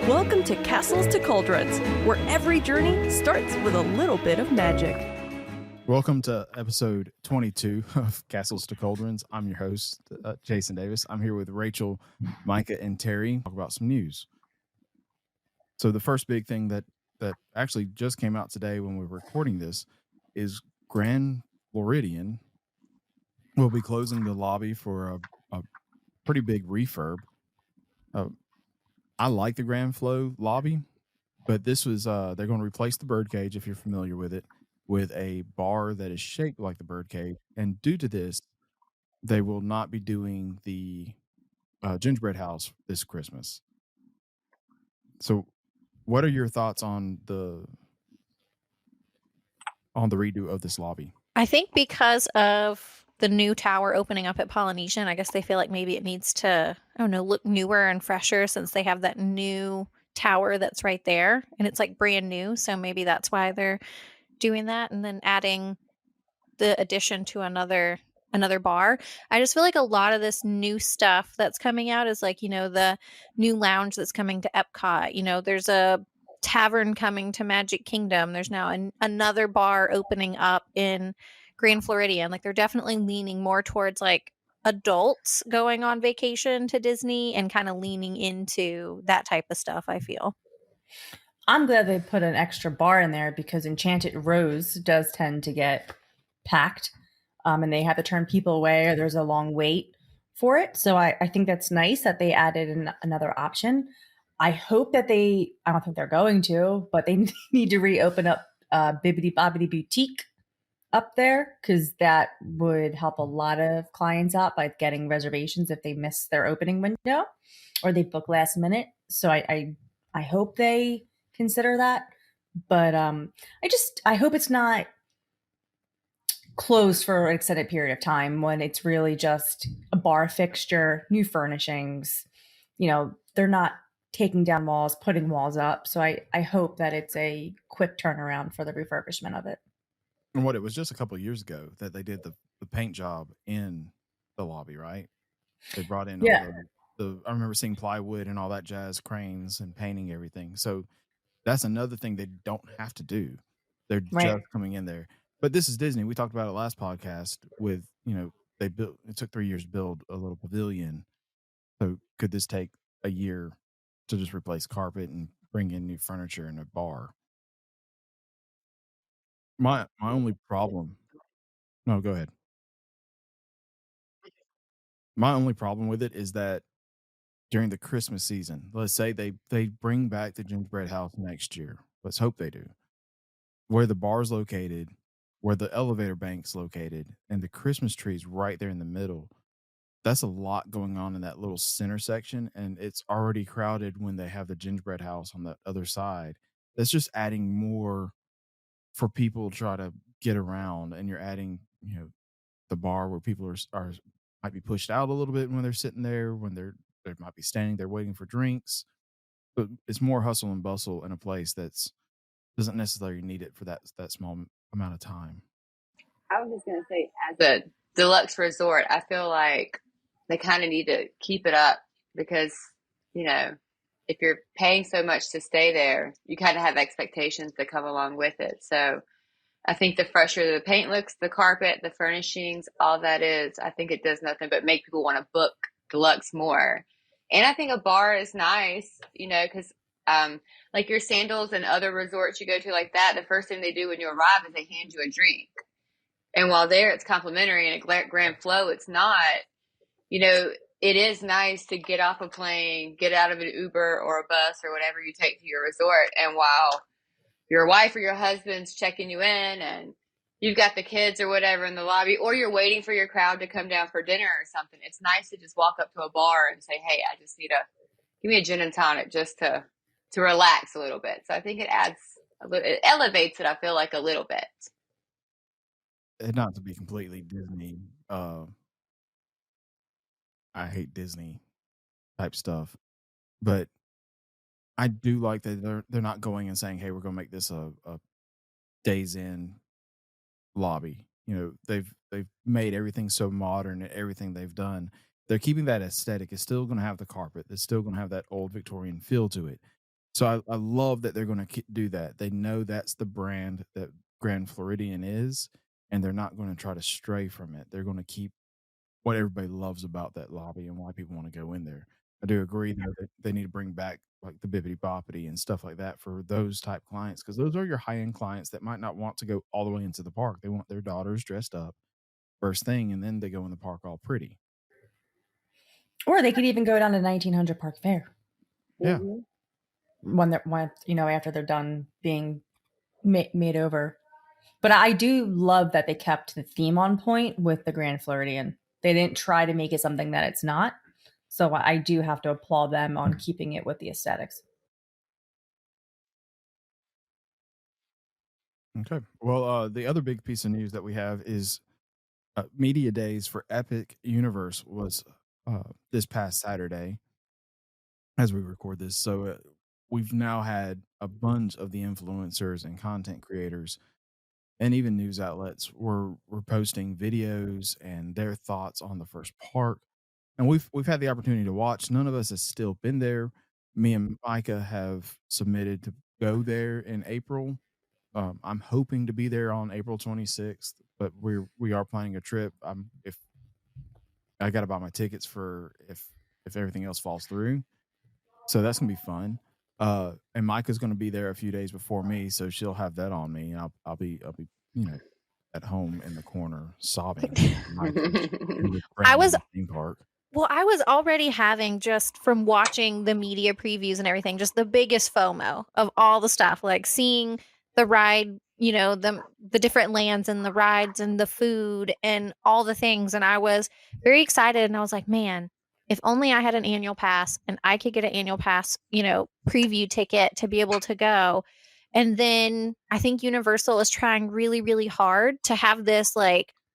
Welcome to Castles to Cauldrons, where every journey starts with a little bit of magic. Welcome to episode 22 of Castles to Cauldrons. I'm your host, Jason Davis. I'm here with Rachel, Micah, and Terry to talk about some news. So the first big thing that actually just came out today when we were recording this is Grand Floridian will be closing the lobby for a pretty big refurb. I like the Grand Flow lobby, but this was they're going to replace the birdcage, if you're familiar with it, with a bar that is shaped like the birdcage. And due to this, they will not be doing the gingerbread house this Christmas. So, what are your thoughts on the redo of this lobby? I think because of the new tower opening up at Polynesian, I guess they feel like maybe it needs to, I don't know, look newer and fresher since they have that new tower that's right there and it's like brand new. So maybe that's why they're doing that and then adding the addition to another bar. I just feel like a lot of this new stuff that's coming out is like, the new lounge that's coming to Epcot. There's a tavern coming to Magic Kingdom. There's now another bar opening up in Grand Floridian. Like they're definitely leaning more towards like adults going on vacation to Disney and kind of leaning into that type of stuff, I feel. I'm glad they put an extra bar in there because Enchanted Rose does tend to get packed and they have to turn people away or there's a long wait for it. So I think that's nice that they added another option. I hope that I don't think they're going to, but they need to reopen up Bibbidi Bobbidi Boutique up there because that would help a lot of clients out by getting reservations if they miss their opening window or they book last minute. So I hope they consider that, but I hope it's not closed for an extended period of time when it's really just a bar fixture, new furnishings. They're not taking down walls, putting walls up. So I hope that it's a quick turnaround for the refurbishment of it. And it was just a couple of years ago that they did the paint job in the lobby, right? They brought in all I remember seeing plywood and all that jazz, cranes and painting everything. So that's another thing they don't have to do. They're just coming in there. But this is Disney. We talked about it last podcast with, it took 3 years to build a little pavilion. So could this take a year to just replace carpet and bring in new furniture and a bar? My only problem. No, go ahead. My only problem with it is that during the Christmas season, let's say they bring back the gingerbread house next year. Let's hope they do. Where the bar's located, where the elevator bank's located, and the Christmas tree's right there in the middle. That's a lot going on in that little center section, and it's already crowded when they have the gingerbread house on the other side. That's just adding more for people to try to get around, and you're adding, the bar where people are might be pushed out a little bit when they're sitting there, when they might be standing there waiting for drinks. But it's more hustle and bustle in a place that's doesn't necessarily need it for that small amount of time. I was just going to say, as a deluxe resort, I feel like they kind of need to keep it up because, if you're paying so much to stay there, you kind of have expectations that come along with it. So I think the fresher the paint looks, the carpet, the furnishings, all that is, I think it does nothing but make people want to book deluxe more. And I think a bar is nice, because like your Sandals and other resorts you go to like that, the first thing they do when you arrive is they hand you a drink. And while there it's complimentary, and at Grand Flow it's not, it is nice to get off a plane, get out of an Uber or a bus or whatever you take to your resort. And while your wife or your husband's checking you in and you've got the kids or whatever in the lobby, or you're waiting for your crowd to come down for dinner or something, it's nice to just walk up to a bar and say, hey, I just need give me a gin and tonic just to relax a little bit. So I think it elevates it, I feel like, a little bit. And not to be completely Disney, I hate Disney type stuff, but I do like that they're not going and saying, hey, we're going to make this a Days Inn lobby. They've made everything so modern and everything they've done. They're keeping that aesthetic. It's still going to have the carpet. It's still going to have that old Victorian feel to it. So I love that they're going to do that. They know that's the brand that Grand Floridian is, and they're not going to try to stray from it. They're going to keep what everybody loves about that lobby and why people want to go in there. I do agree though that they need to bring back like the Bibbidi Boppity and stuff like that for those type clients, because those are your high end clients that might not want to go all the way into the park. They want their daughters dressed up first thing, and then they go in the park all pretty. Or they could even go down to 1900 Park Fair. Yeah. When after they're done being made over. But I do love that they kept the theme on point with the Grand Floridian. They didn't try to make it something that it's not. So I do have to applaud them on keeping it with the aesthetics. Okay. Well, the other big piece of news that we have is Media Days for Epic Universe was this past Saturday as we record this. So we've now had a bunch of the influencers and content creators and even news outlets were posting videos and their thoughts on the first park. And we've had the opportunity to watch. None of us has still been there. Me and Micah have submitted to go there in April. I'm hoping to be there on April 26th, but we are planning a trip. If I got to buy my tickets for if everything else falls through, so that's gonna be fun. And Micah's gonna be there a few days before me, so she'll have that on me, and I'll be at home in the corner sobbing. I was theme park. Well, I was already having, just from watching the media previews and everything, just the biggest FOMO of all the stuff, like seeing the ride, the different lands and the rides and the food and all the things. And I was very excited, and I was like, man, if only I had an annual pass and I could get an annual pass, preview ticket to be able to go. And then I think Universal is trying really, really hard to have this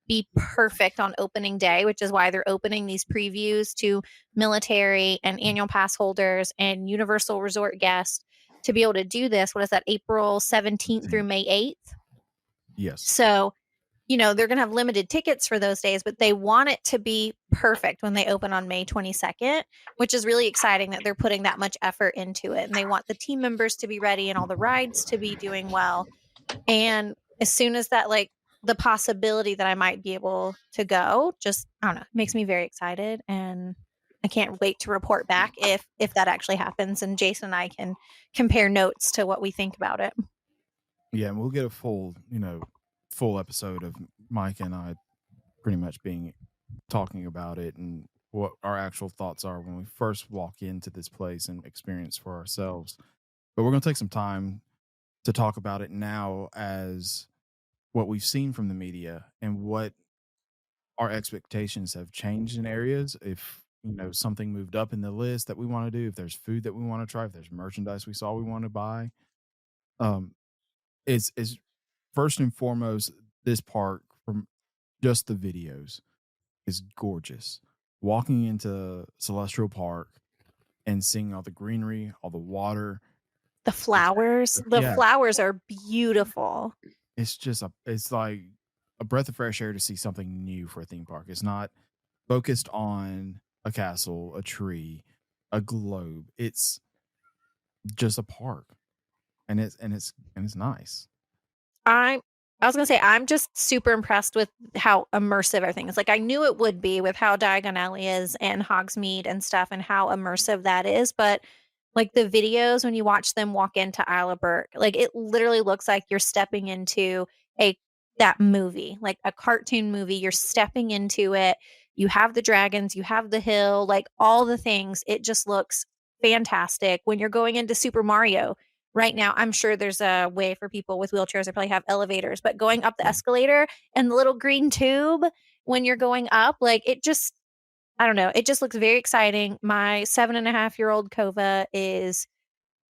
be perfect on opening day, which is why they're opening these previews to military and annual pass holders and Universal Resort guests to be able to do this. What is that, April 17th through May 8th? Yes. So, they're going to have limited tickets for those days, but they want it to be perfect when they open on May 22nd, which is really exciting that they're putting that much effort into it. And they want the team members to be ready and all the rides to be doing well. And as soon as that, the possibility that I might be able to go, just, I don't know, makes me very excited. And I can't wait to report back if that actually happens. And Jason and I can compare notes to what we think about it. Yeah, and we'll get a full episode of Mike and I pretty much talking about it and what our actual thoughts are when we first walk into this place and experience for ourselves. But we're going to take some time to talk about it now as what we've seen from the media and what our expectations have changed in areas. If something moved up in the list that we want to do, if there's food that we want to try, if there's merchandise we saw we want to buy, is first and foremost, this park from just the videos is gorgeous. Walking into Celestial Park and seeing all the greenery, all the water, the flowers, flowers are beautiful. It's like a breath of fresh air to see something new for a theme park. It's not focused on a castle, a tree, a globe. It's just a park, and it's nice. I was going to say, I'm just super impressed with how immersive everything is. I knew it would be with how Diagon Alley is and Hogsmeade and stuff and how immersive that is. But the videos, when you watch them walk into Isle of Berk, it literally looks like you're stepping into that movie, like a cartoon movie. You're stepping into it. You have the dragons, you have the hill, all the things. It just looks fantastic. When you're going into Super Mario, right now, I'm sure there's a way for people with wheelchairs that probably have elevators, but going up the escalator and the little green tube when you're going up, it just, I don't know. It just looks very exciting. My 7.5-year-old Kova is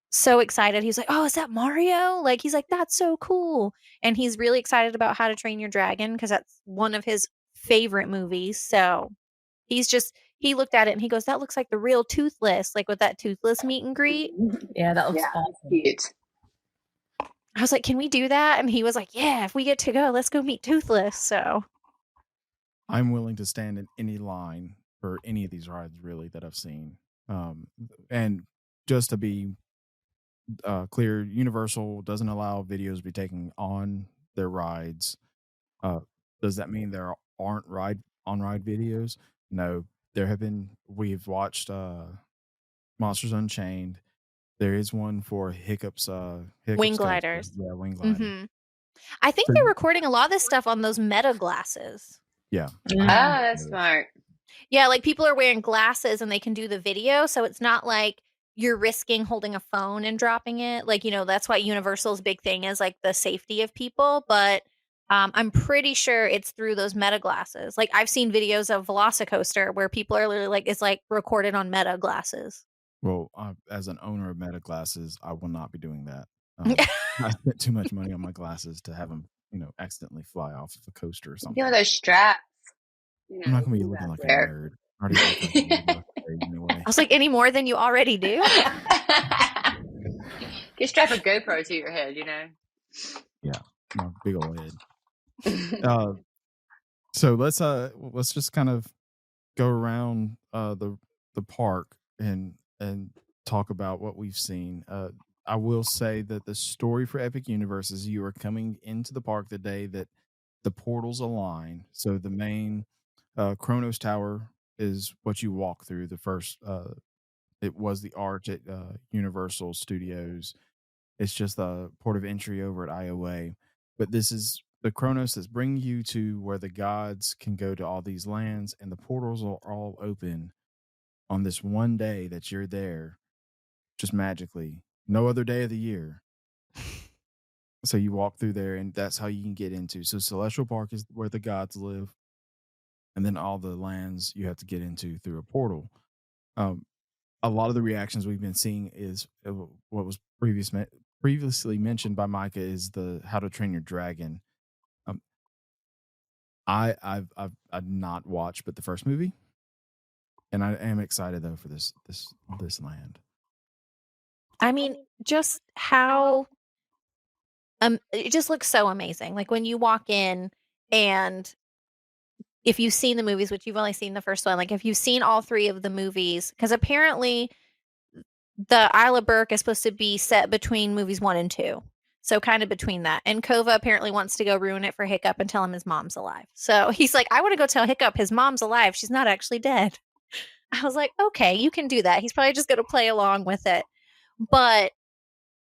so excited. He's like, oh, is that Mario? He's like, that's so cool. And he's really excited about How to Train Your Dragon because that's one of his favorite movies. So he looked at it and he goes, that looks like the real Toothless, with that Toothless meet and greet. Yeah, that looks awesome. Cute. I was like, can we do that? And he was like, yeah, if we get to go, let's go meet Toothless. So I'm willing to stand in any line for any of these rides really that I've seen. And just to be clear. Universal doesn't allow videos to be taken on their rides. Does that mean there aren't ride videos? No, there have been. We've watched Monsters Unchained. There is one for Hiccups. Wing Hiccups Coaster. gliders. Yeah, wing glider. Hmm I think So they're recording a lot of this stuff on those Meta glasses. yeah, Oh, that's smart. Yeah, like people are wearing glasses and they can do the video, so it's not like you're risking holding a phone and dropping it. Like, that's why Universal's big thing is like the safety of people, but I'm pretty sure it's through those Meta glasses. Like I've seen videos of Velocicoaster where people are literally like it's like recorded on Meta glasses. Well, as an owner of Meta glasses, I will not be doing that. I spent too much money on my glasses to have them, accidentally fly off of a coaster or something. You know those straps. I'm not gonna be looking like a nerd. I already look like a nerd anyway. I was like, any more than you already do? Get strap a GoPro to your head, Yeah, my big old head. So let's just kind of go around the park and talk about what we've seen. I will say that the story for Epic Universe is you are coming into the park the day that the portals align. So the main Kronos Tower is what you walk through. The first, it was the arch at Universal Studios. It's just the port of entry over at IOA. But this is the Kronos that's bringing you to where the gods can go to all these lands, and the portals are all open on this one day that you're there, just magically. No other day of the year. So you walk through there, and that's how you can get into. So Celestial Park is where the gods live, and then all the lands you have to get into through a portal. A lot of the reactions we've been seeing is what was previously mentioned by Micah is the How to Train Your Dragon. I've not watched but the first movie, and I am excited though for this land. I mean, just how it just looks so amazing. Like when you walk in, and if you've seen the movies, which you've only seen the first one, like if you've seen all three of the movies, because apparently the Isle of Burke is supposed to be set between movies 1 and 2. So kind of between that. And Kova apparently wants to go ruin it for Hiccup and tell him his mom's alive. So he's like, I want to go tell Hiccup his mom's alive. She's not actually dead. I was like, okay, you can do that. He's probably just going to play along with it. But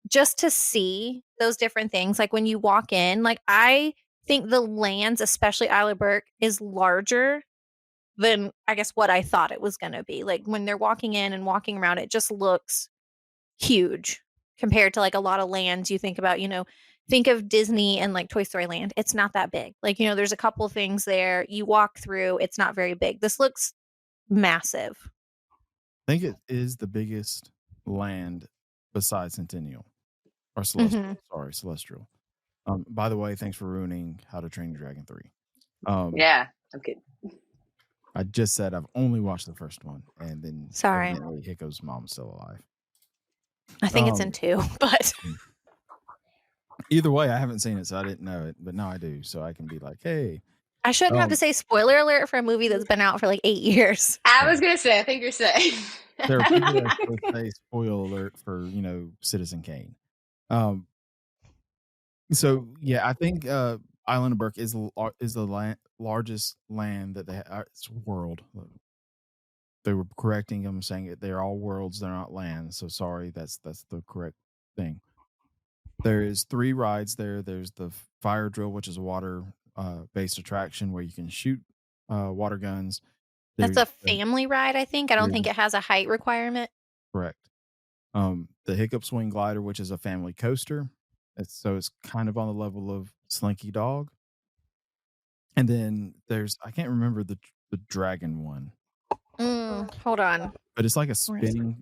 just to see those different things, like when you walk in, like I think the lands, especially Isle of Burke, is larger than I guess what I thought it was going to be. Like when they're walking in and walking around, it just looks huge compared to like a lot of lands you think about, think of Disney and like Toy Story Land. It's not that big. Like, there's a couple things there you walk through. It's not very big. This looks massive. I think it is the biggest land besides Centennial or Celestial. Mm-hmm. Sorry, Celestial. By the way, thanks for ruining How to Train Your Dragon 3. Yeah, I'm kidding. I just said I've only watched the first one, and then sorry, Hiccu's mom's still alive. I think it's in 2, but either way, I haven't seen it, so I didn't know it. But now I do, so I can be like, "Hey." I shouldn't have to say spoiler alert for a movie that's been out for like 8 years. I was gonna say, I think you're safe. There are people that say spoiler alert for Citizen Kane. So yeah, I think Island of Burke is the largest land that they have. It's world. They were correcting them, saying it. They're all worlds. They're not lands. So sorry, that's the correct thing. There is 3 rides there. There's the fire drill, which is a water based attraction where you can shoot water guns. That's a family ride, I think. I don't think it has a height requirement. Correct. The Hiccup Swing Glider, which is a family coaster. It's kind of on the level of Slinky Dog. And then there's, I can't remember the dragon one. Hold on. But it's like a spinning.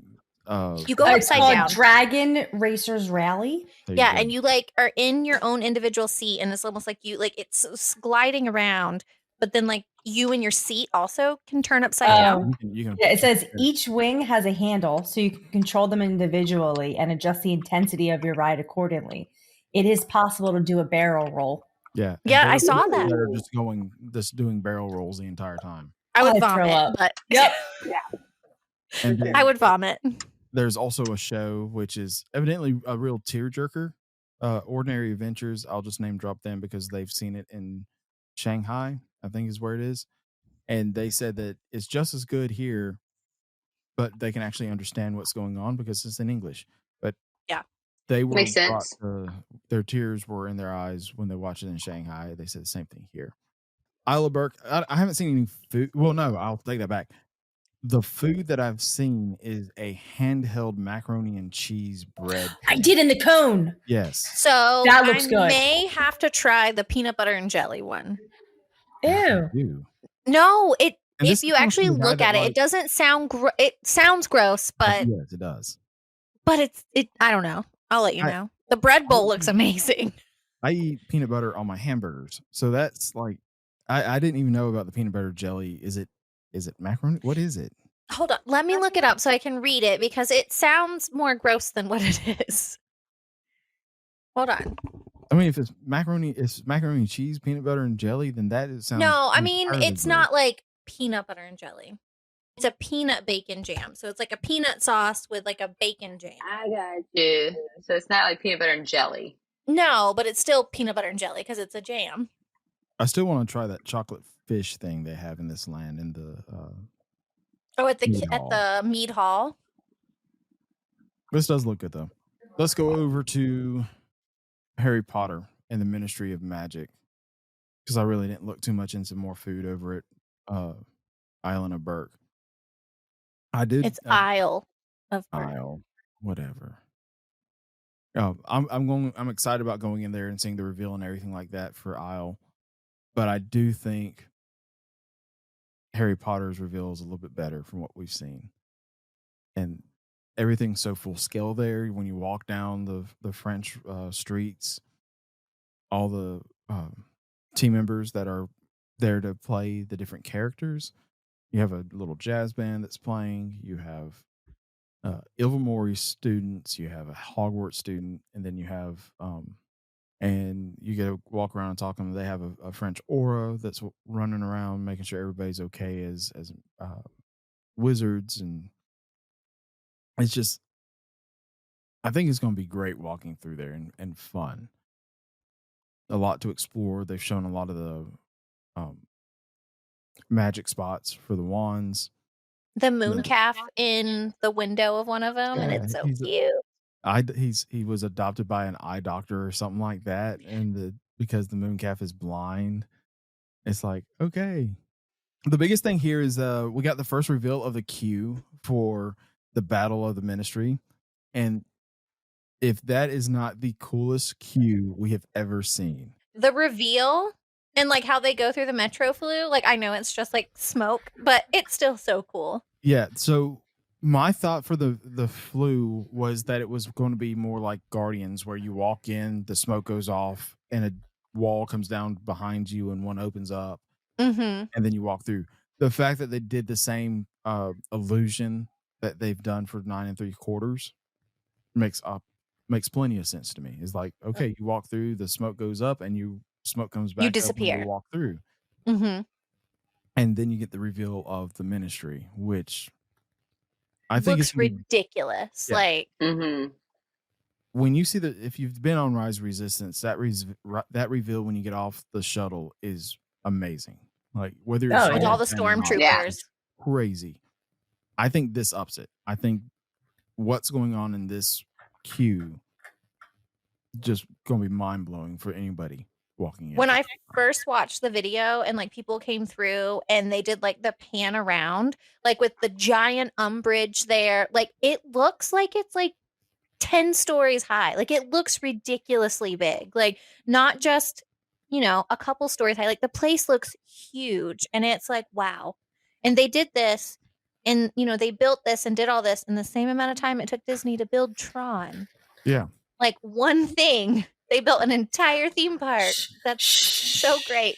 You go upside down. Dragon Racers Rally. Yeah, and you like are in your own individual seat, and it's almost like it's gliding around, but then like you and your seat also can turn upside down. You can it says each wing has a handle, so you can control them individually and adjust the intensity of your ride accordingly. It is possible to do a barrel roll. Yeah. Yeah, I saw that. That are just doing barrel rolls the entire time. I would vomit. But yep. Yeah. And then, I would vomit. There's also a show which is evidently a real tearjerker. Ordinary Adventures. I'll just name drop them because they've seen it in Shanghai, I think is where it is. And they said that it's just as good here, but they can actually understand what's going on because it's in English. But Yeah. they were Makes brought sense. their tears were in their eyes when they watched it in Shanghai. They said the same thing here. Isle of Burke, I haven't seen any food. Well, no, I'll take that back. The food that I've seen is a handheld macaroni and cheese bread I pan. did in the cone. Yes. So That looks I good. may have to try the peanut butter and jelly one. Ew. Ew. No, And this if is you coming actually from the guy look that at it, it doesn't sound it sounds gross, but yes, it does. I don't know. I'll let you I- know. The bread bowl looks amazing. I eat peanut butter on my hamburgers, so that's like I didn't even know about the peanut butter jelly. Is it macaroni? What is it? Hold on. Let me look it up so I can read it because it sounds more gross than what it is. Hold on. I mean, if it's macaroni and cheese, peanut butter and jelly, then that sounds. No, I mean, entirely it's gross. not like peanut butter and jelly. It's a peanut bacon jam. So it's like a peanut sauce with like a bacon jam. I got you. So it's not like peanut butter and jelly. No, but it's still peanut butter and jelly because it's a jam. I still want to try that chocolate fish thing they have in this land in the. At Mead the mead hall. This does look good though. Let's go over to Harry Potter and the Ministry of Magic because I really didn't look too much into more food over at Island of Burke. I did. It's Isle of Burke. Isle, whatever. I'm excited about going in there and seeing the reveal and everything like that for Isle, but I do think Harry Potter's reveal is a little bit better from what we've seen, and everything's so full scale there. When you walk down the French streets, all the team members that are there to play the different characters. You have a little jazz band that's playing. You have Ilvermorny students. You have a Hogwarts student, and then you have and you get to walk around and talk to them. They have a French aura that's running around, making sure everybody's okay as wizards, and it's just. I think it's going to be great walking through there and fun. A lot to explore. They've shown a lot of the magic spots for the wands. The moon calf in the window of one of them, and it's so cute. He was adopted by an eye doctor or something like that, and because the moon calf is blind, it's like okay. The biggest thing here is we got the first reveal of the queue for the Battle of the Ministry, and if that is not the coolest queue we have ever seen, the reveal and like how they go through the metro flue, like I know it's just like smoke, but it's still so cool. Yeah, so my thought for the flu was that it was going to be more like Guardians, where you walk in, the smoke goes off, and a wall comes down behind you, and one opens up, and then you walk through. The fact that they did the same illusion that they've done for 9 3/4 makes plenty of sense to me. It's like okay, you walk through, the smoke goes up, and smoke comes back. You disappear. Up when you walk through. And then you get the reveal of the Ministry, which I think looks ridiculous. Yeah. Like when you see if you've been on Rise of Resistance, that reveal when you get off the shuttle is amazing. Like whether you're with all the stormtroopers, Yeah. crazy. I think this ups it. I think what's going on in this queue just going to be mind blowing for anybody walking in. When I first watched the video and like people came through and they did like the pan around, like with the giant umbrage there, like it looks like it's like 10 stories high. Like it looks ridiculously big. Like not just, a couple stories high. Like the place looks huge and it's like, wow. And they did this and, they built this and did all this in the same amount of time it took Disney to build Tron. Yeah. Like one thing. They built an entire theme park. That's so great.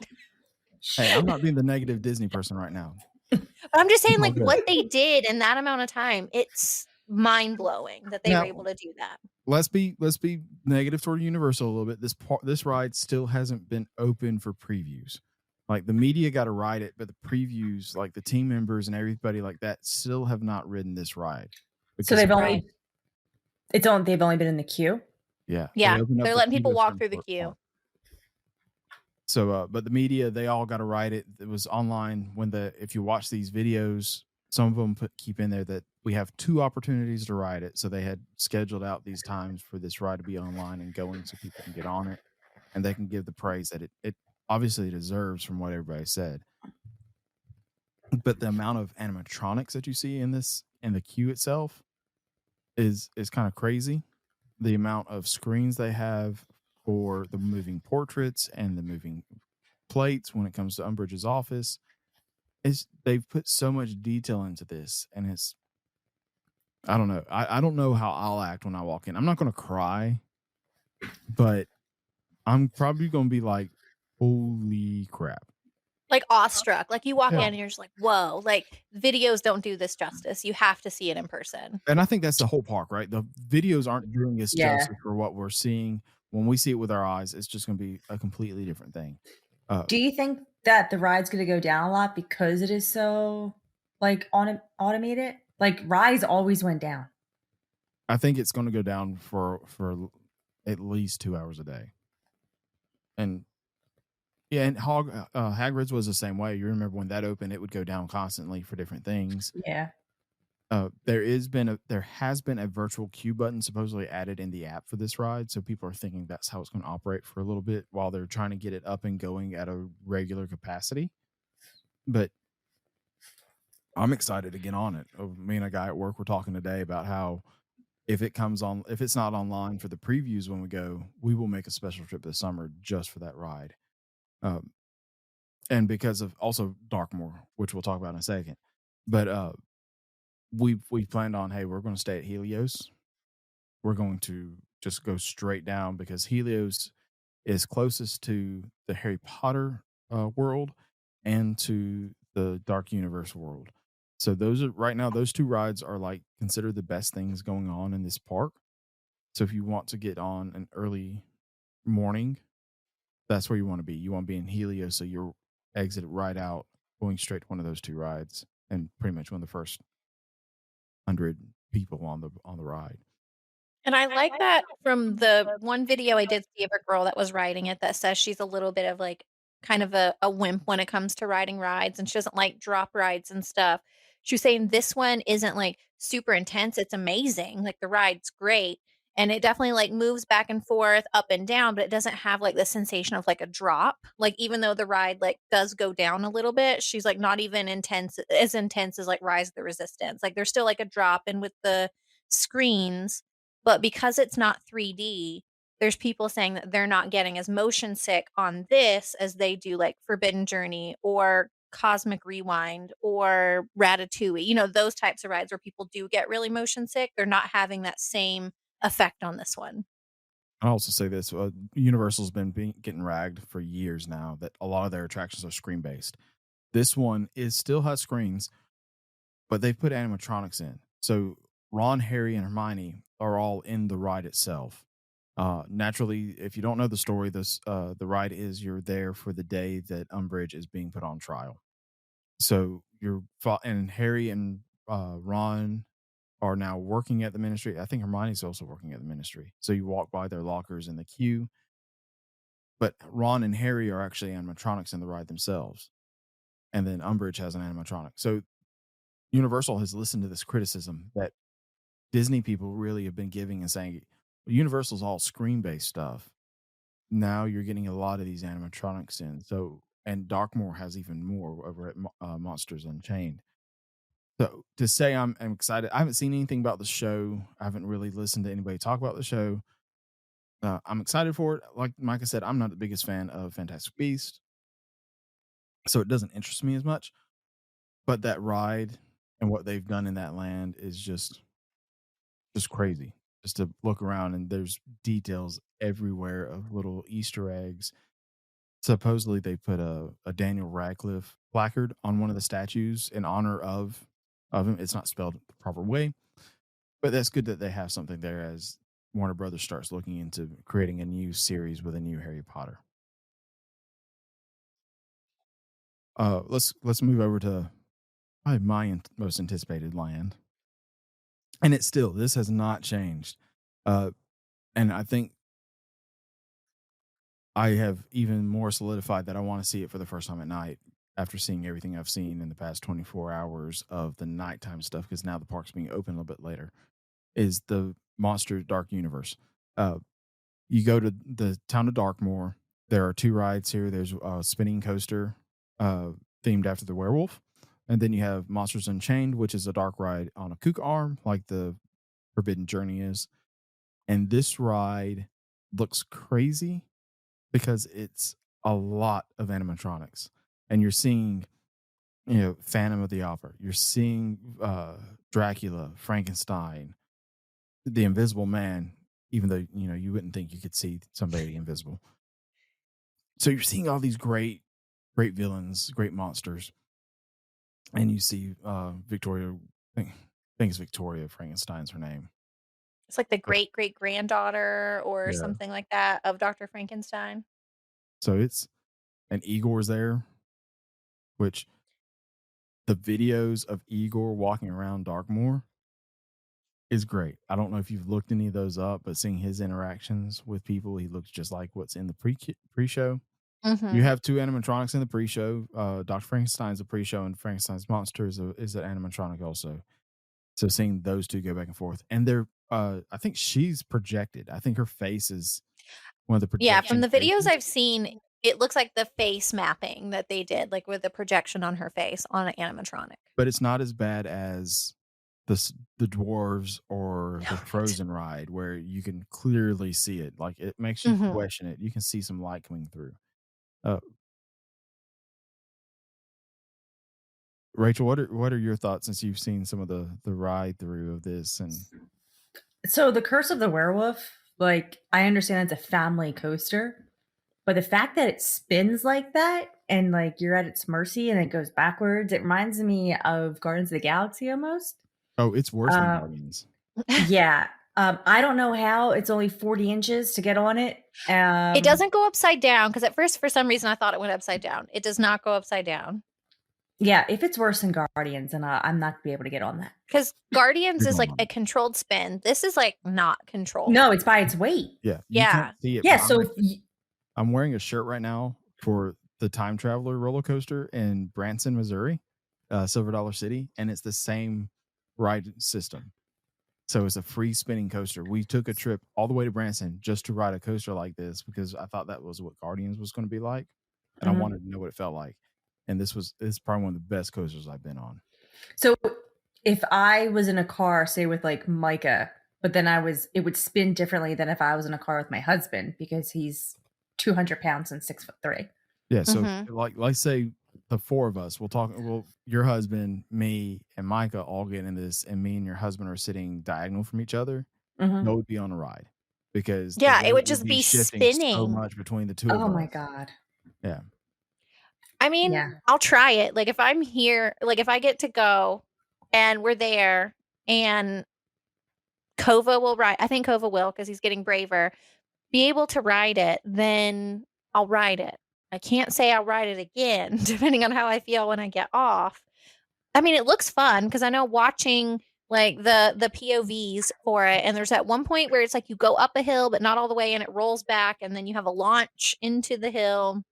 Hey, I'm not being the negative Disney person right now. But I'm just saying, like, what they did in that amount of time, it's mind-blowing that they were able to do that. Let's be negative toward Universal a little bit. This ride still hasn't been open for previews. Like the media got to ride it, but the previews, like the team members and everybody like that, still have not ridden this ride So because they've Right. they've only been in the queue. yeah, Yeah, they opened up they're the letting queue people to a walk certain through the part. queue. So, but the media, they all got to ride it. It was online if you watch these videos, some of them keep in there that we have 2 opportunities to ride it. So they had scheduled out these times for this ride to be online and going so people can get on it and they can give the praise that it obviously deserves from what everybody said. But the amount of animatronics that you see in the queue itself is kind of crazy. The amount of screens they have for the moving portraits and the moving plates when it comes to Umbridge's office is they've put so much detail into this, and it's I don't know. I don't know how I'll act when I walk in. I'm not going to cry, but I'm probably going to be like, "Holy crap!" Like awestruck. Like you walk Yeah. in and you're just like, whoa. Like videos don't do this justice. You have to see it in person. And I think that's the whole park, right? The videos aren't doing us Yeah. justice for what we're seeing. When we see it with our eyes, it's just going to be a completely different thing. Do you think that the ride's going to go down a lot because it is so like automated? Like rides always went down. I think it's going to go down for at least 2 hours a day. And yeah, and Hagrid's was the same way. You remember when that opened, it would go down constantly for different things. Yeah. There has been a virtual queue button supposedly added in the app for this ride, so people are thinking that's how it's going to operate for a little bit while they're trying to get it up and going at a regular capacity. But I'm excited to get on it. Me and a guy at work were talking today about how if it's not online for the previews when we go, we will make a special trip this summer just for that ride. And because of also Darkmoor, which we'll talk about in a second. But we planned on, hey, we're going to stay at Helios. We're going to just go straight down because Helios is closest to the Harry Potter world and to the Dark Universe world. So those 2 rides are like considered the best things going on in this park. So if you want to get on an early morning, that's where you want to be. You want to be in Helios, so you're exit right out, going straight to one of those 2 rides, and pretty much one of the first 100 people on the ride. And I like that from the one video I did see of a girl that was riding it that says she's a little bit of like kind of a wimp when it comes to riding rides and she doesn't like drop rides and stuff. She was saying this one isn't like super intense. It's amazing. Like the ride's great. And it definitely like moves back and forth, up and down, but it doesn't have like the sensation of like a drop. Like even though the ride like does go down a little bit, she's like not even intense as like Rise of the Resistance. Like there's still like a drop, and with the screens, but because it's not 3D, there's people saying that they're not getting as motion sick on this as they do like Forbidden Journey or Cosmic Rewind or Ratatouille. You know, those types of rides where people do get really motion sick. They're not having that same effect on this one. I'll also say this: Universal's been getting ragged for years now that a lot of their attractions are screen based. This one still has screens, but they've put animatronics in. So Ron, Harry, and Hermione are all in the ride itself. Naturally, if you don't know the story, the ride is you're there for the day that Umbridge is being put on trial. So and Harry and Ron are now working at the Ministry. I think Hermione's also working at the Ministry. So you walk by their lockers in the queue. But Ron and Harry are actually animatronics in the ride themselves. And then Umbridge has an animatronic. So Universal has listened to this criticism that Disney people really have been giving and saying, well, Universal's all screen-based stuff. Now you're getting a lot of these animatronics in. So, and Darkmoor has even more over at Monsters Unchained. So to say I'm excited, I haven't seen anything about the show. I haven't really listened to anybody talk about the show. I'm excited for it. Like Micah said, I'm not the biggest fan of Fantastic Beasts, so it doesn't interest me as much. But that ride and what they've done in that land is just crazy. Just to look around, and there's details everywhere of little Easter eggs. Supposedly they put a Daniel Radcliffe placard on one of the statues in honor of him. It's not spelled the proper way, but that's good that they have something there as Warner Brothers starts looking into creating a new series with a new Harry Potter. Let's move over to probably my most anticipated land, And this has not changed. And I think I have even more solidified that I want to see it for the first time at night after seeing everything I've seen in the past 24 hours of the nighttime stuff, because now the park's being open a little bit later, is the Monster Dark Universe. You go to the town of Darkmoor. There are 2 rides here. There's a spinning coaster themed after the werewolf. And then you have Monsters Unchained, which is a dark ride on a kook arm, like the Forbidden Journey is. And this ride looks crazy because it's a lot of animatronics. And you're seeing, Phantom of the Opera. You're seeing Dracula, Frankenstein, the Invisible Man, even though, you wouldn't think you could see somebody invisible. So you're seeing all these great villains, great monsters. And you see Victoria, I think it's Victoria Frankenstein's her name. It's like the great granddaughter or Yeah. something like that of Dr. Frankenstein. So and Igor's there, which the videos of Igor walking around Darkmoor is great. I don't know if you've looked any of those up, but seeing his interactions with people, he looks just like what's in the pre-show. Mm-hmm. You have 2 animatronics in the pre-show. Dr. Frankenstein's a pre-show, and Frankenstein's monster is an animatronic also. So seeing those 2 go back and forth, and they're, I think she's projected. I think her face is one of the projection. Yeah, from the videos faces. I've seen, it looks like the face mapping that they did, like with the projection on her face on an animatronic. But it's not as bad as the dwarves or the No, Frozen ride, where you can clearly see it. Like, it makes you Mhm. question it. You can see some light coming through. Rachel, what are your thoughts since you've seen some of the ride through of this? And So the Curse of the Werewolf, like, I understand it's a family coaster, but the fact that it spins like that and like you're at its mercy and it goes backwards, it reminds me of Guardians of the Galaxy almost. it's worse than Guardians. Yeah. I don't know how it's only 40 inches to get on it. It doesn't go upside down, because at first, for some reason, I thought it went upside down. It does not go upside down. Yeah, if it's worse than Guardians, then I'm not gonna be able to get on that. Because Guardians You're is like going a on. controlled spin. This is like not controlled. No, it's by its weight. Yeah, you Yeah. can't see it. Yeah, but so if I'm wearing a shirt right now for the Time Traveler roller coaster in Branson, Missouri, Silver Dollar City, and it's the same ride system. So it's a free spinning coaster. We took a trip all the way to Branson just to ride a coaster like this, because I thought that was what Guardians was going to be like, and I wanted to know what it felt like. And this is probably one of the best coasters I've been on. So if I was in a car, say with like Micah, but then it would spin differently than if I was in a car with my husband, because he's 200 pounds and 6'3". Yeah. So Mhm. like say the 4 of us, your husband, me, and Micah all get in this, and me and your husband are sitting diagonal from each other. Mhm. No would be on a ride, because the Yeah, it weight would just be shifting so spinning. much between the 2 of us. Oh my God. Yeah. I mean, Yeah. I'll try it. Like, if I'm here, like if I get to go and we're there and Kova will ride, I think Kova will, because he's getting braver, be able to ride it, then I'll ride it. I can't say I'll ride it again, depending on how I feel when I get off. I mean, it looks fun, because I know watching like the POVs for it, and there's at one point where it's like you go up a hill but not all the way, and it rolls back, and then you have a launch into the hill.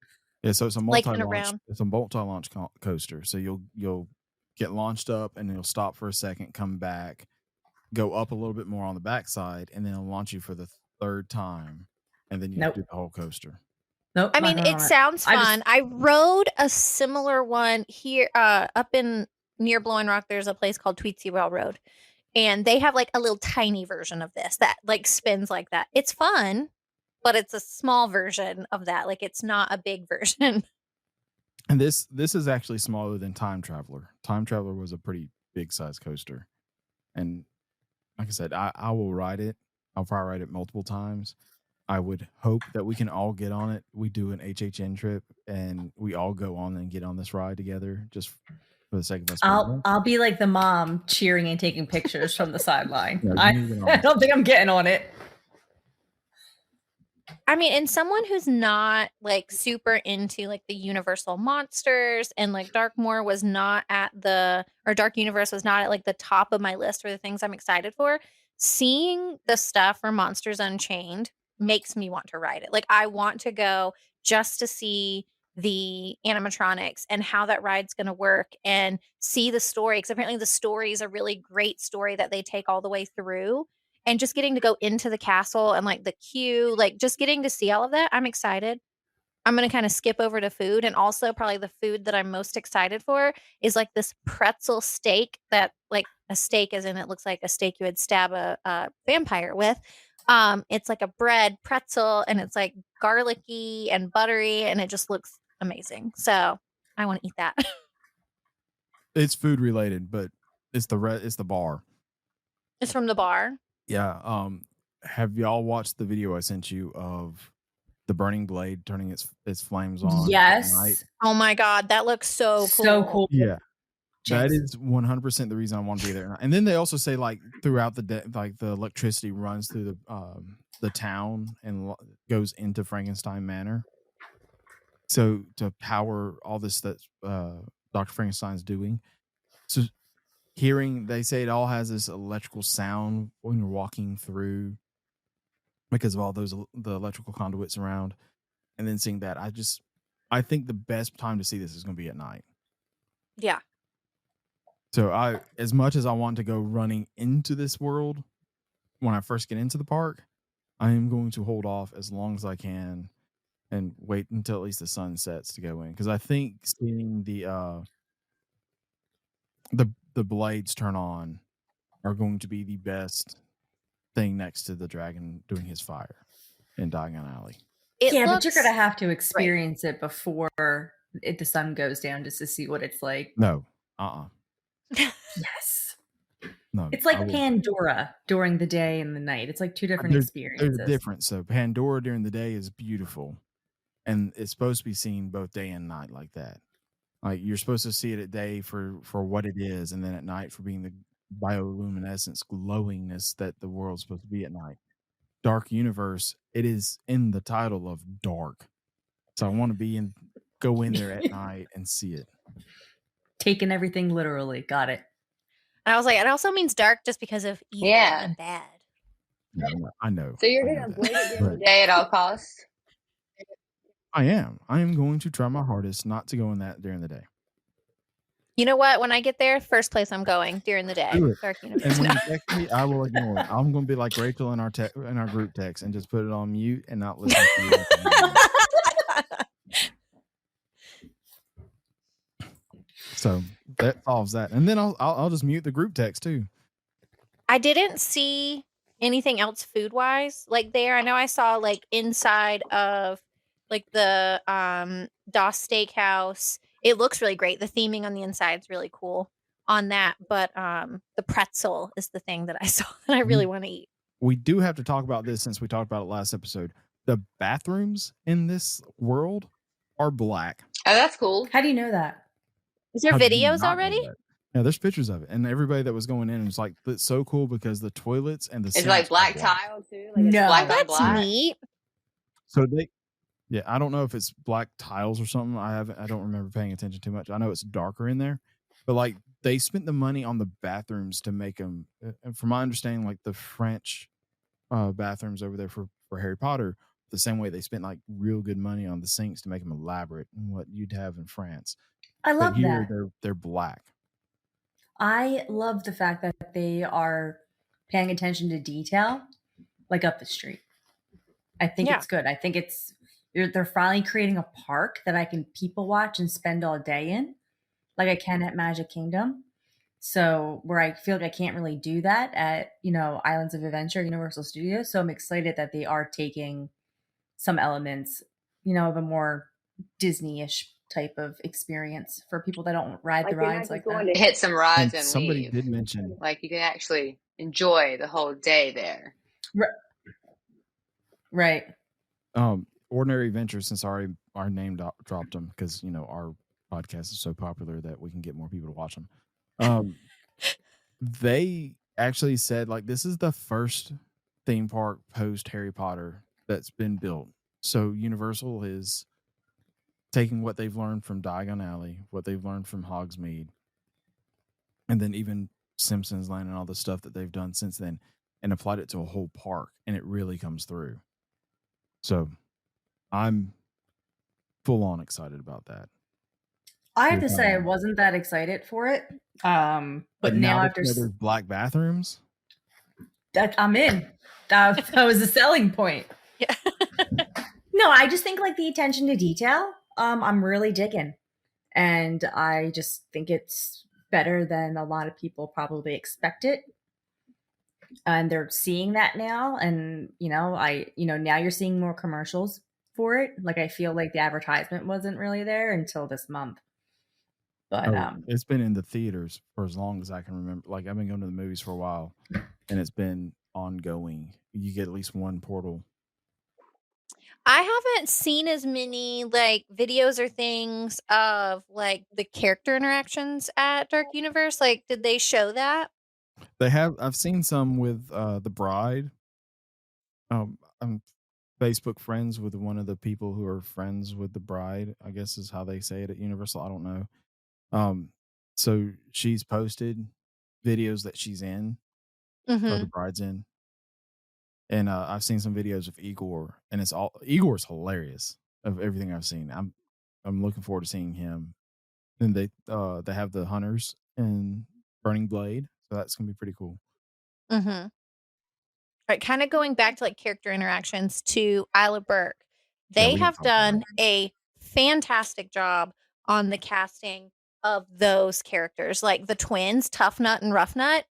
Yeah, so it's a Like, and multi-launch. around. It's a multi-launch coaster. So you'll get launched up, and you'll stop for a second, come back, go up a little bit more on the backside, and then it'll launch you for the 3rd time, and then you Nope. do the whole coaster. Nope. I not mean, going it on sounds I just- fun. I rode a similar one here up in near Blowing Rock. There's a place called Tweetsy Railroad, and they have like a little tiny version of this that like spins like that. It's fun, but it's a small version of that. Like, it's not a big version. And this is actually smaller than Time Traveler. Time Traveler was a pretty big size coaster, and like I said, I will ride it. I'll probably ride it multiple times. I would hope that we can all get on it. We do an HHN trip, and we all go on and get on this ride together, just for the sake of us. I'll be like the mom cheering and taking pictures from the sideline. No, you I need to get on I it. don't think I'm getting on it. I mean, and someone who's not like super into like the Universal monsters and like Darkmoor was not at or Dark Universe was not at like the top of my list for the things I'm excited for. Seeing the stuff for Monsters Unchained makes me want to ride it. Like I want to go just to see the animatronics and how that ride's going to work and see the story, because apparently the story is a really great story that they take all the way through. And just getting to go into the castle and like the queue, like just getting to see all of that, I'm excited. I'm going to kind of skip over to food. And also, probably the food that I'm most excited for is like this pretzel steak that, like, a steak, as in it looks like a steak you would stab a vampire with. It's like a bread pretzel and it's like garlicky and buttery and it just looks amazing. So I want to eat that. It's food related, but it's the bar. It's from the bar. Yeah. Have y'all watched the video I sent you of the burning blade turning its flames on at night? Yes. Oh my God, that looks so cool. So cool. Yeah. That Jinx. is 100% the reason I want to be there. And then they also say like throughout the day, like the electricity runs through the town and goes into Frankenstein Manor. So to power all this that Dr. Frankenstein's doing. So they say it all has this electrical sound when you're walking through because of all the electrical conduits around. And then seeing that, I think the best time to see this is going to be at night. Yeah. So as much as I want to go running into this world when I first get into the park, I am going to hold off as long as I can and wait until at least the sun sets to go in. Because I think seeing the blades turn on are going to be the best thing next to the dragon doing his fire in Diagon Alley. But you're going to have to experience it before the sun goes down just to see what it's like. No. Yes. No. It's like Pandora during the day and the night. It's like two different experiences. There's a difference. So Pandora during the day is beautiful. And it's supposed to be seen both day and night like that. Like you're supposed to see it at day for what it is, and then at night for being the bioluminescence, glowingness that the world's supposed to be at night. Dark Universe, it is in the title of dark. So I want to go in there at night and see it. Taking everything literally. Got it. And I was like, it also means dark just because of evil and bad. Yeah, I know. So you're going to avoid it during the day at all costs? I am going to try my hardest not to go in that during the day. You know what? When I get there, first place I'm going during the day. Dark Universe. And when you text me, I will ignore it. I'm going to be like Rachel in our group text and just put it on mute and not listen to you. So that solves that. And then I'll just mute the group text too. I didn't see anything else food wise like there. I know I saw like inside of like the Das Steakhouse. It looks really great. The theming on the inside is really cool on that. But the pretzel is the thing that I saw that I really want to eat. We do have to talk about this since we talked about it last episode. The bathrooms in this world are black. Oh, that's cool. How do you know that? Is there videos already? Yeah, there's pictures of it. And everybody that was going in was like, it's so cool because the toilets and the It's like black tile too? Like it's black on black? That's neat. So yeah, I don't know if it's black tiles or something. I don't remember paying attention too much. I know it's darker in there, but like they spent the money on the bathrooms to make them. And from my understanding, like the French bathrooms over there for Harry Potter, the same way they spent like real good money on the sinks to make them elaborate and what you'd have in France. I love that. They're black. I love the fact that they are paying attention to detail, like up the street. I think it's good. I think they're finally creating a park that I can people watch and spend all day in, like I can at Magic Kingdom. So where I feel like I can't really do that at, Islands of Adventure, Universal Studios. So I'm excited that they are taking some elements, of a more Disney-ish type of experience for people that don't ride the rides like that. Going to hit some rides and somebody leave. Did mention like you can actually enjoy the whole day there. Right. Ordinary Adventure, since our name dropped them because our podcast is so popular that we can get more people to watch them. They actually said like this is the first theme park post Harry Potter that's been built So Universal is taking what they've learned from Diagon Alley, what they've learned from Hogsmeade, and then even Simpsons Land and all the stuff that they've done since then, and applied it to a whole park, and it really comes through. So I'm full on excited about that. I have to say, I wasn't that excited for it. But now after there's black bathrooms, that, I'm in. That was a selling point. Yeah. No, I just think like the attention to detail, I'm really digging. And I just think it's better than a lot of people probably expect it. And they're seeing that now. And, now you're seeing more commercials for it. Like, I feel like the advertisement wasn't really there until this month. But it's been in the theaters for as long as I can remember. Like, I've been going to the movies for a while, and it's been ongoing. You get at least one portal. I haven't seen as many like videos or things of like the character interactions at Dark Universe. Like, did they show that? They have. I've seen some with the bride. I'm Facebook friends with one of the people who are friends with the bride, I guess is how they say it at Universal. I don't know. So she's posted videos that she's in, or the bride's in. And I've seen some videos of Igor, and Igor's hilarious of everything I've seen. I'm looking forward to seeing him. And they have the hunters and Burning Blade, so that's gonna be pretty cool. Right, kind of going back to like character interactions to Isla Burke. They have done a fantastic job on the casting of those characters, like the twins, Tough Nut and Rough Nut.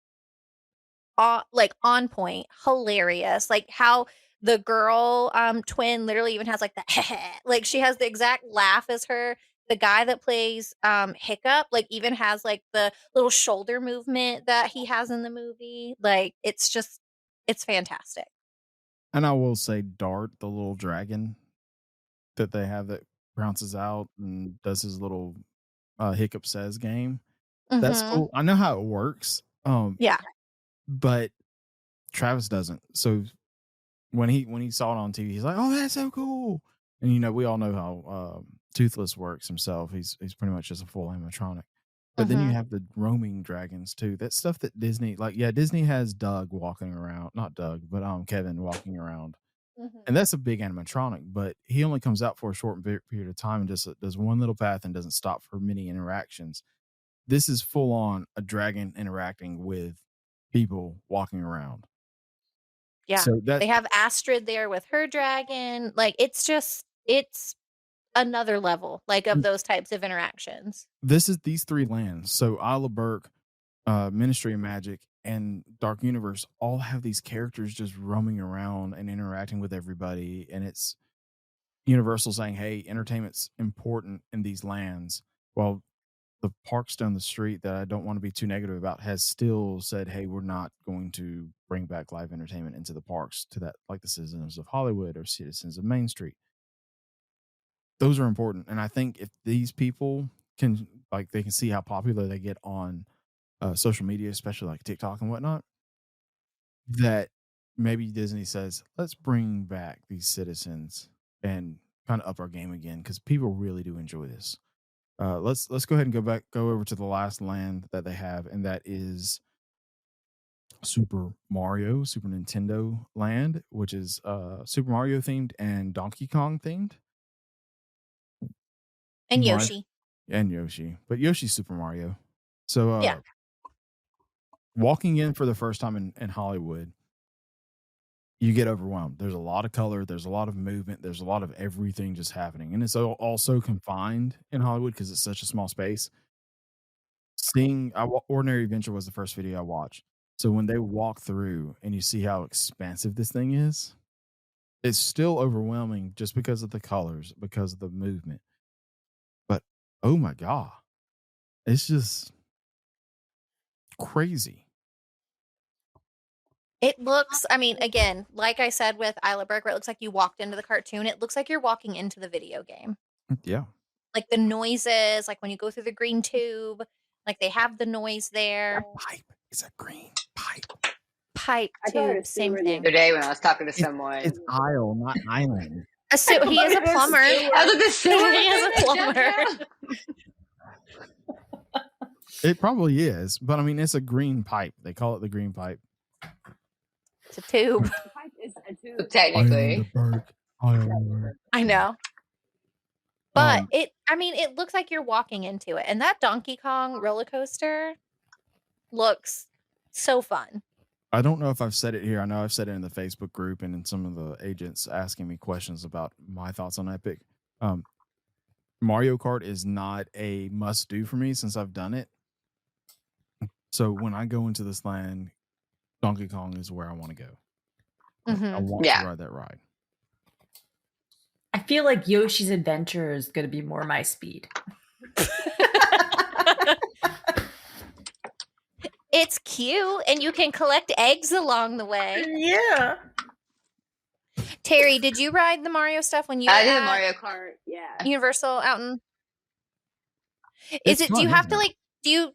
Like on point, hilarious. Like how the girl twin literally even has like the like she has the exact laugh as her. The guy that plays Hiccup like even has like the little shoulder movement that he has in the movie. Like it's fantastic. And I will say Dart, the little dragon that they have that bounces out and does his little Hiccup Says game. That's cool. I know how it works. Yeah. But Travis doesn't. So when he saw it on TV, he's like, "Oh, that's so cool!" And we all know how Toothless works himself. He's pretty much just a full animatronic. But then you have the roaming dragons too. That's stuff that Disney, Disney has Doug walking around, not Doug, but Kevin walking around, and that's a big animatronic. But he only comes out for a short period of time and just does one little path and doesn't stop for many interactions. This is full on a dragon interacting with people walking around. Yeah. So they have Astrid there with her dragon. Like it's another level like of those types of interactions. These three lands. So Isla Burke, Ministry of Magic, and Dark Universe all have these characters just roaming around and interacting with everybody. And it's Universal saying, hey, entertainment's important in these lands. Well, the parks down the street that I don't want to be too negative about has still said, hey, we're not going to bring back live entertainment into the parks to that, like the Citizens of Hollywood or Citizens of Main Street. Those are important. And I think if these people can, they can see how popular they get on social media, especially like TikTok and whatnot, that maybe Disney says, let's bring back these citizens and kind of up our game again, because people really do enjoy this. Let's go ahead and go over to the last land that they have, and that is Super Nintendo Land, which is Super Mario themed and Donkey Kong themed. And Yoshi. And Yoshi. But Yoshi's Super Mario. So walking in for the first time in Hollywood, you get overwhelmed. There's a lot of color. There's a lot of movement. There's a lot of everything just happening. And it's also confined in Hollywood because it's such a small space. Ordinary Adventure was the first video I watched. So when they walk through and you see how expansive this thing is, it's still overwhelming just because of the colors, because of the movement. But, oh my God, it's just crazy. It looks, again, like I said with Isla Burke, where it looks like you walked into the cartoon, it looks like you're walking into the video game. Yeah. Like the noises, like when you go through the green tube, like they have the noise there. A pipe. It's a green pipe. Pipe tube, same thing. The other day when I was talking to someone. It's aisle, not island. He is a plumber. I was like, the sewer. He is a They jumped plumber. down. It probably is, but I mean, it's a green pipe. They call it the green pipe. It's a tube. It's a tube, technically. I know. But Um, it looks like you're walking into it. And that Donkey Kong roller coaster looks so fun. I don't know if I've said it here. I know I've said it in the Facebook group and in some of the agents asking me questions about my thoughts on Epic. Mario Kart is not a must do for me since I've done it. So when I go into this land, Donkey Kong is where I want to go. I want to ride that ride. I feel like Yoshi's Adventure is going to be more my speed. It's cute, and you can collect eggs along the way. Yeah. Terry, did you ride the Mario stuff when you I were did at Mario Kart. Yeah. Universal out in? It's Do fun, you have isn't to it? like?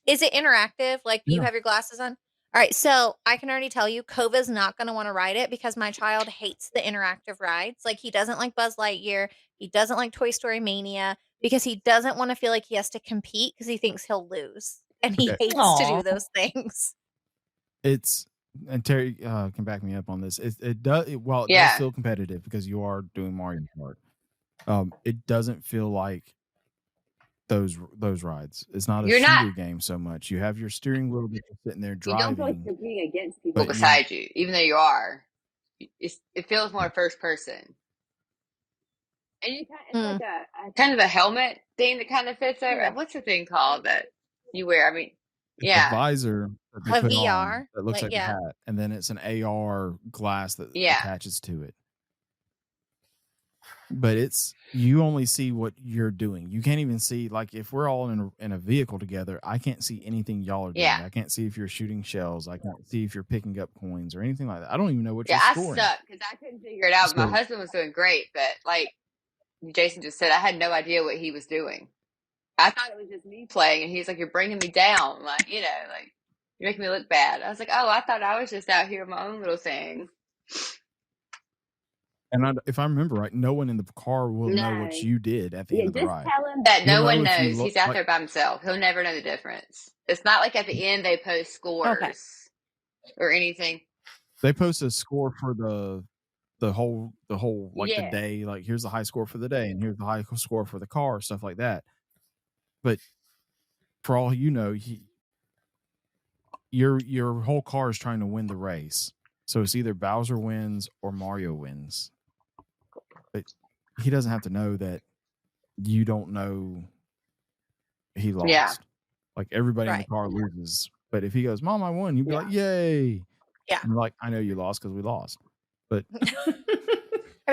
Is it interactive? Like, do you Yeah. have your glasses on? All right, so I can already tell you, Kova's not going to want to ride it because my child hates the interactive rides. Like, he doesn't like Buzz Lightyear. He doesn't like Toy Story Mania because he doesn't want to feel like he has to compete because he thinks he'll lose. And he Okay. hates to Aw. do those things. And Terry can back me up on this. It does Yeah. feel competitive because you are doing Mario Kart. It doesn't feel like those rides. It's not a You're not- shooter game so much. You have your steering wheel that you're sitting there You don't feel like driving. competing against people But beside you, even though you are. It feels more first person. And you it's like a kind of a helmet thing that kind of fits over. Yeah. What's the thing called that you wear? I mean, It's yeah. a visor that they A put VR, on that looks like, like a hat, and then it's an AR glass that Yeah. attaches to it. But you only see what you're doing. You can't even see, like, if we're all in a vehicle together, I can't see anything y'all are doing. Yeah. I can't see if you're shooting shells. I can't see if you're picking up coins or anything like that. I don't even know what Yeah, you're I scoring. suck because I couldn't figure it out. My So- husband was doing great, but like Jason just said, I had no idea what he was doing. I thought it was just me playing, and he's like, "You're bringing me down, like you're making me look bad." I was like, "Oh, I thought I was just out here on my own little thing." And if I remember right, no one in the car will know what No. you did at the end of the just ride. tell him that no You'll one know if you knows look he's out like- there by himself. He'll never know the difference. It's not like at the end they post scores or anything. They post a score for the whole like Yeah. the day. Like, here's the high score for the day, and here's the high score for the car, stuff like that. But for all you know, your whole car is trying to win the race. So it's either Bowser wins or Mario wins. But he doesn't have to know that you don't know he lost. Yeah. Like, everybody in the Right. car loses. But if he goes, "Mom, I won," you'd be Yeah. like, "Yay!" Yeah. And you're like, "I know you lost because we lost." I'd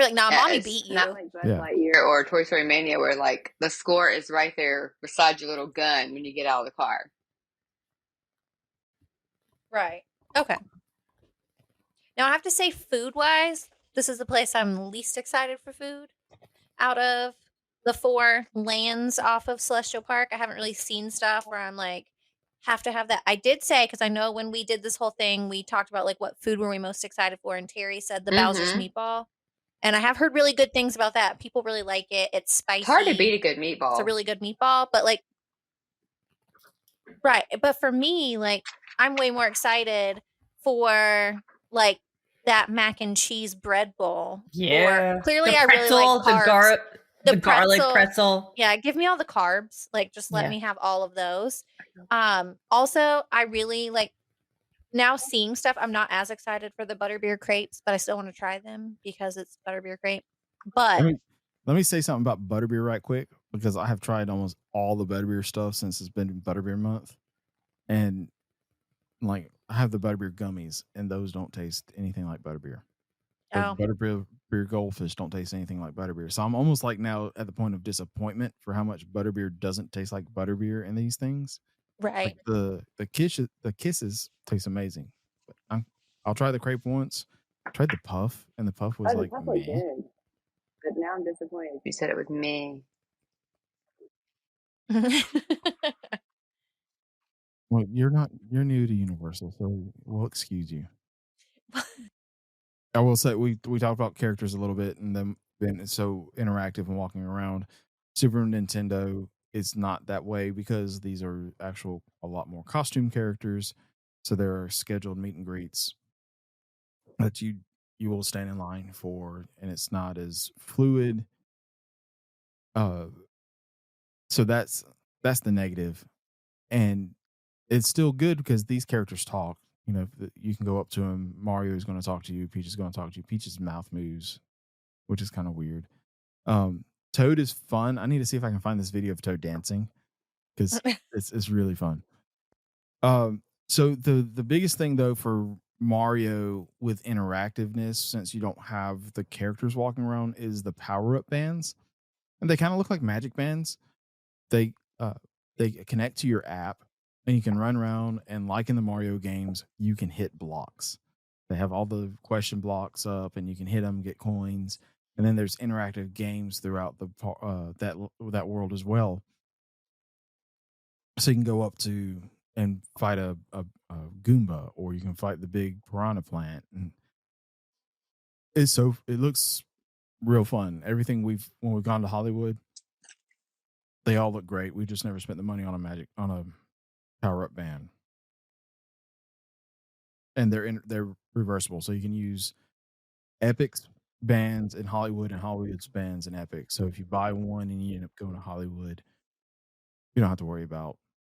be like, nah, Yeah, mommy it's beat you. Not like Buzz Yeah. Lightyear or Toy Story Mania, where like the score is right there beside your little gun when you get out of the car. Right. Okay. Now, I have to say, food-wise, this is the place I'm least excited for food out of the 4 lands off of Celestial Park. I haven't really seen stuff where I'm like, have to have that. I did say, because I know when we did this whole thing, we talked about like what food were we most excited for, and Terry said the Bowser's meatball. And I have heard really good things about that. People really like it. It's spicy. It's hard to beat a good meatball. It's a really good meatball, but like, right. But for me, like, I'm way more excited for like that mac and cheese bread bowl. Yeah. Or, clearly, The I really pretzel, like carbs. the garlic pretzel. Yeah, give me all the carbs. Like, just let Yeah. me have all of those. Also, I really like now seeing stuff. I'm not as excited for the butterbeer crepes, but I still want to try them because it's butterbeer crepe. But Let me say something about butterbeer right quick, because I have tried almost all the butterbeer stuff since it's been butterbeer month. And like, I have the butterbeer gummies, and those don't taste anything like butterbeer. The butterbeer goldfish don't taste anything like butterbeer. So I'm almost like now at the point of disappointment for how much butterbeer doesn't taste like butterbeer in these things. right. Like the kisses taste amazing. But I'll try the crepe once. I tried the puff, and the puff was like meh. good. But now I'm disappointed. You said it was me. Well, you're new to Universal, so we'll excuse you. I will say we talked about characters a little bit, and then been so interactive and walking around. Super Nintendo is not that way because these are a lot more costume characters. So there are scheduled meet and greets that you will stand in line for, and it's not as fluid. Uh, so that's the negative, and it's still good because these characters talk. You know, you can go up to him. Mario is going to talk to you. Peach is going to talk to you. Peach's mouth moves, which is kind of weird. Um, Toad is fun. I need to see if I can find this video of Toad dancing because it's really fun. So the biggest thing though for Mario with interactiveness, since you don't have the characters walking around, is the power up bands, and they kind of look like magic bands. They uh they connect to your app, and you can run around, and like in the Mario games, you can hit blocks. They have all the question blocks up, and you can hit them, get coins, and then there's interactive games throughout that world as well. So you can go up to and fight a Goomba, or you can fight the big piranha plant, and it looks real fun. Everything when we've gone to Hollywood, they all look great. We just never spent the money on a power up band, and they're reversible, so you can use Epic's bands in Hollywood and Hollywood's bands in Epic. So if you buy one and you end up going to Hollywood, you don't have to worry about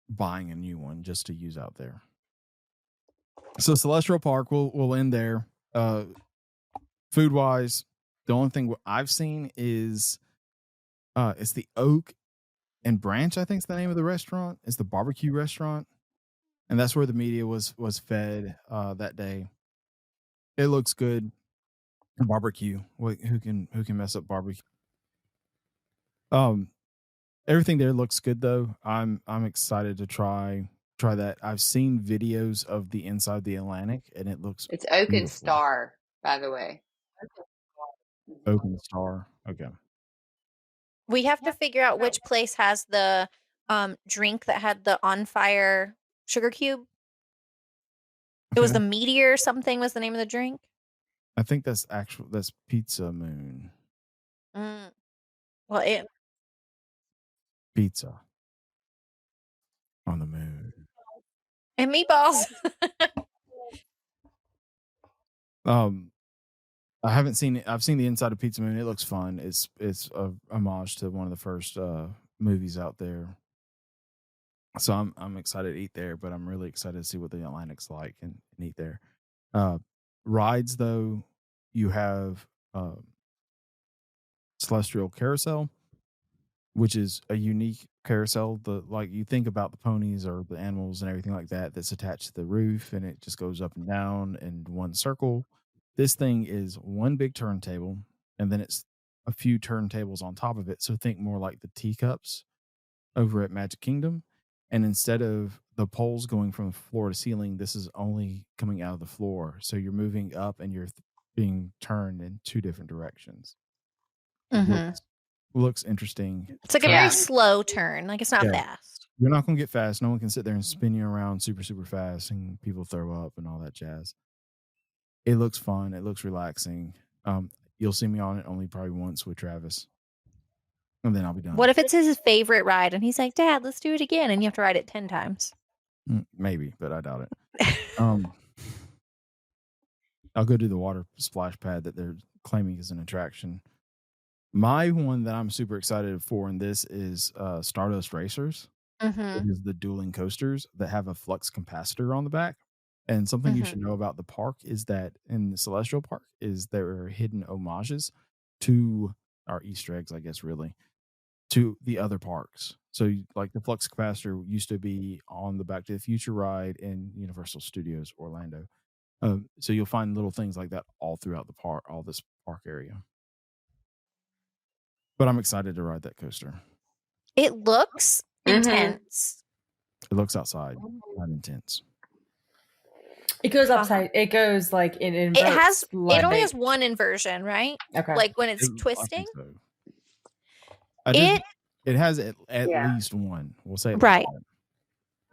buying a new one just to use out there. So Celestial Park, we'll end there. Food wise, the only thing I've seen is it's the Oak and Branch. I think is the name of the restaurant. It's the barbecue restaurant, and that's where the media was fed that day. It looks good. Barbecue. Who can mess up barbecue? Everything there looks good though. I'm excited to try that. I've seen videos of the inside the Atlantic, and it looks It's Oak and beautiful. Star, by the way. Oak and Star. Okay. We have to figure out which place has the drink that had the on fire sugar cube. It was the Meteor something was the name of the drink. I think that's Pizza Moon. Well, Pizza on the moon. And meatballs. I haven't seen it. I've seen the inside of Pizza Moon. It looks fun. It's a homage to one of the first movies out there. So I'm excited to eat there, but I'm really excited to see what the Atlantic's like and eat there. Rides though, you have Celestial Carousel, which is a unique carousel. Like you think about the ponies or the animals and everything like that that's attached to the roof, and it just goes up and down in one circle. This thing is one big turntable, and then it's a few turntables on top of it. So think more like the teacups over at Magic Kingdom. And instead of the poles going from floor to ceiling, this is only coming out of the floor. So you're moving up and you're being turned in two different directions. Looks interesting. It's like a very slow turn. Like it's not fast. You're not going to get fast. No one can sit there and spin you around super, super fast and people throw up and all that jazz. It looks fun. It looks relaxing. You'll see me on it only probably once with Travis. And then I'll be done. What if it's his favorite ride and he's like, Dad, let's do it again. And you have to ride it 10 times. Maybe, but I doubt it. I'll go do the water splash pad that they're claiming is an attraction. My one that I'm super excited for in this is Stardust Racers. It is the dueling coasters that have a flux capacitor on the back. And something you should know about the park is that in the Celestial Park is there are hidden homages to our Easter eggs, I guess, really, to the other parks. So like the flux capacitor used to be on the Back to the Future ride in Universal Studios Orlando. So you'll find little things like that all throughout the park, all this park area. But I'm excited to ride that coaster. It looks intense. It looks outside, not intense. It goes upside. It goes like it inverts. It only has one inversion, right? Okay. Like when it's twisting. It has at least one. We'll say right.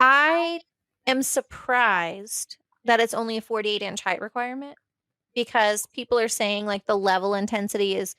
I am surprised that it's only a 48-inch height requirement because people are saying like the level intensity is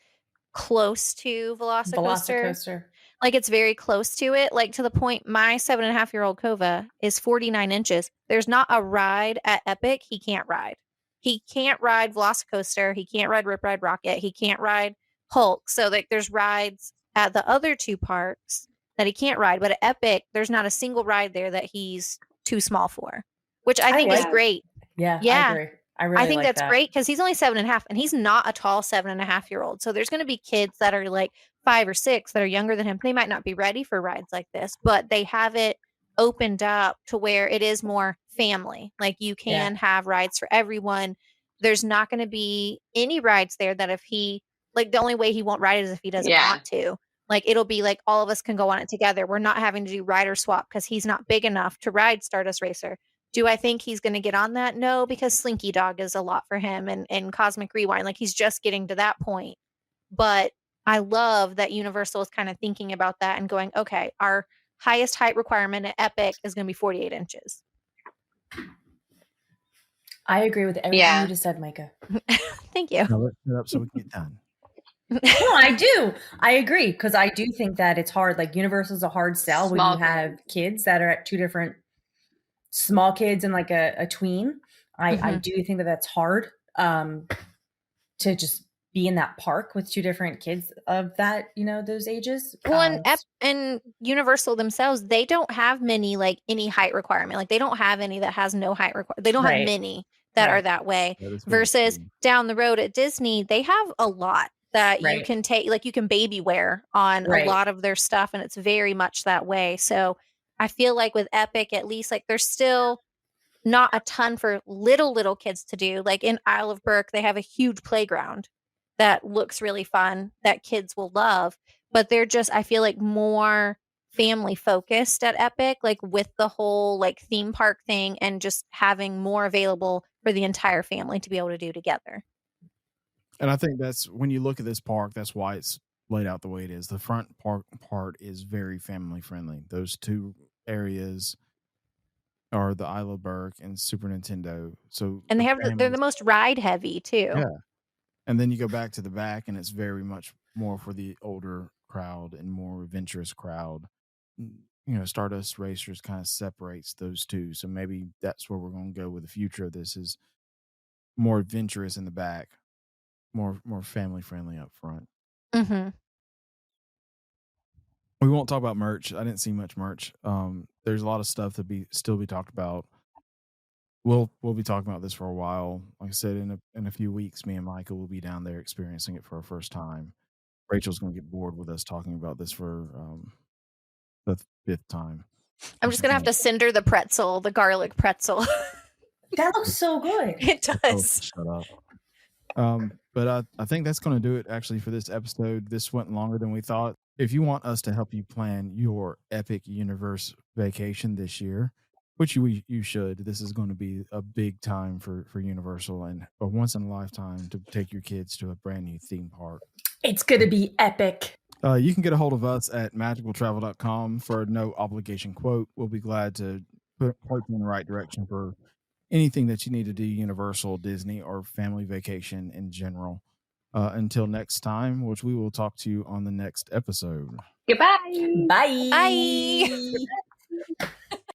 close to Velocicoaster. Velocicoaster. Like it's very close to it, like to the point my 7.5-year-old Kova is 49 inches. There's not a ride at Epic he can't ride. He can't ride Velocicoaster. He can't ride Rip Ride Rocket. He can't ride Hulk. So like there's rides at the other two parks that he can't ride. But at Epic, there's not a single ride there that he's too small for, which I think is like- great. Yeah, Yeah. I agree. I really think like that's that. great because he's only 7.5 and he's not a tall 7.5-year-old. So there's going to be kids that are like 5 or 6 that are younger than him. They might not be ready for rides like this, but they have it opened up to where it is more family. Like you can have rides for everyone. There's not going to be any rides there that if he, like the only way he won't ride it is if he doesn't Yeah. want to. Like it'll be like all of us can go on it together. We're not having to do rider swap because he's not big enough to ride Stardust Racer. Do I think he's going to get on that? No, because Slinky Dog is a lot for him and Cosmic Rewind. Like he's just getting to that point. But I love that Universal is kind of thinking about that and going, okay, our highest height requirement at Epic is going to be 48 inches. I agree with everything Yeah. you just said, Micah. Thank you. Now let's set up so we can get done. No, I do. I agree because I do think that it's hard. Like Universal's a hard sell when Small you have kids that are at two different small kids and like a tween. I do think that that's hard to just be in that park with two different kids of that, those ages. Well, and Universal themselves, they don't have many, like any height requirement. Like they don't have any that has no height requirement. They don't have Right. many that are Right. that way. That is very Versus true. down the road at Disney, they have a lot that you Right. can take, like you can baby wear on Right. a lot of their stuff, and it's very much that way. So I feel like with Epic, at least, like there's still not a ton for little kids to do. Like in Isle of Burke, they have a huge playground that looks really fun that kids will love, but they're just, I feel like, more family focused at Epic, like with the whole like theme park thing and just having more available for the entire family to be able to do together. And I think that's when you look at this park, that's why it's laid out the way it is. The front part is very family friendly. Those two areas are the Isle of Burke and Super Nintendo. So And they have they're the families- most ride heavy too. Yeah. And then you go back to the back and it's very much more for the older crowd and more adventurous crowd. Stardust Racers kind of separates those two. So maybe that's where we're going to go with the future of this is more adventurous in the back, more family friendly up front. Mm-hmm. We won't talk about merch. I didn't see much merch. There's a lot of stuff to still be talked about. We'll be talking about this for a while. Like I said, in a few weeks, me and Michael will be down there experiencing it for our first time. Rachel's going to get bored with us talking about this for the 5th time. I'm just gonna have to cinder the pretzel, the garlic pretzel. That looks so good. It Oh, does. shut up. But I think that's going to do it actually for this episode. This went longer than we thought. If you want us to help you plan your epic universe vacation this year, which you should, this is going to be a big time for Universal and a once in a lifetime to take your kids to a brand new theme park. It's going to be epic. You can get a hold of us at magicaltravel.com for a no obligation quote. We'll be glad to point you in the right direction for anything that you need to do Universal, Disney, or family vacation in general. Until next time, which we will talk to you on the next episode. Goodbye. Bye. Bye.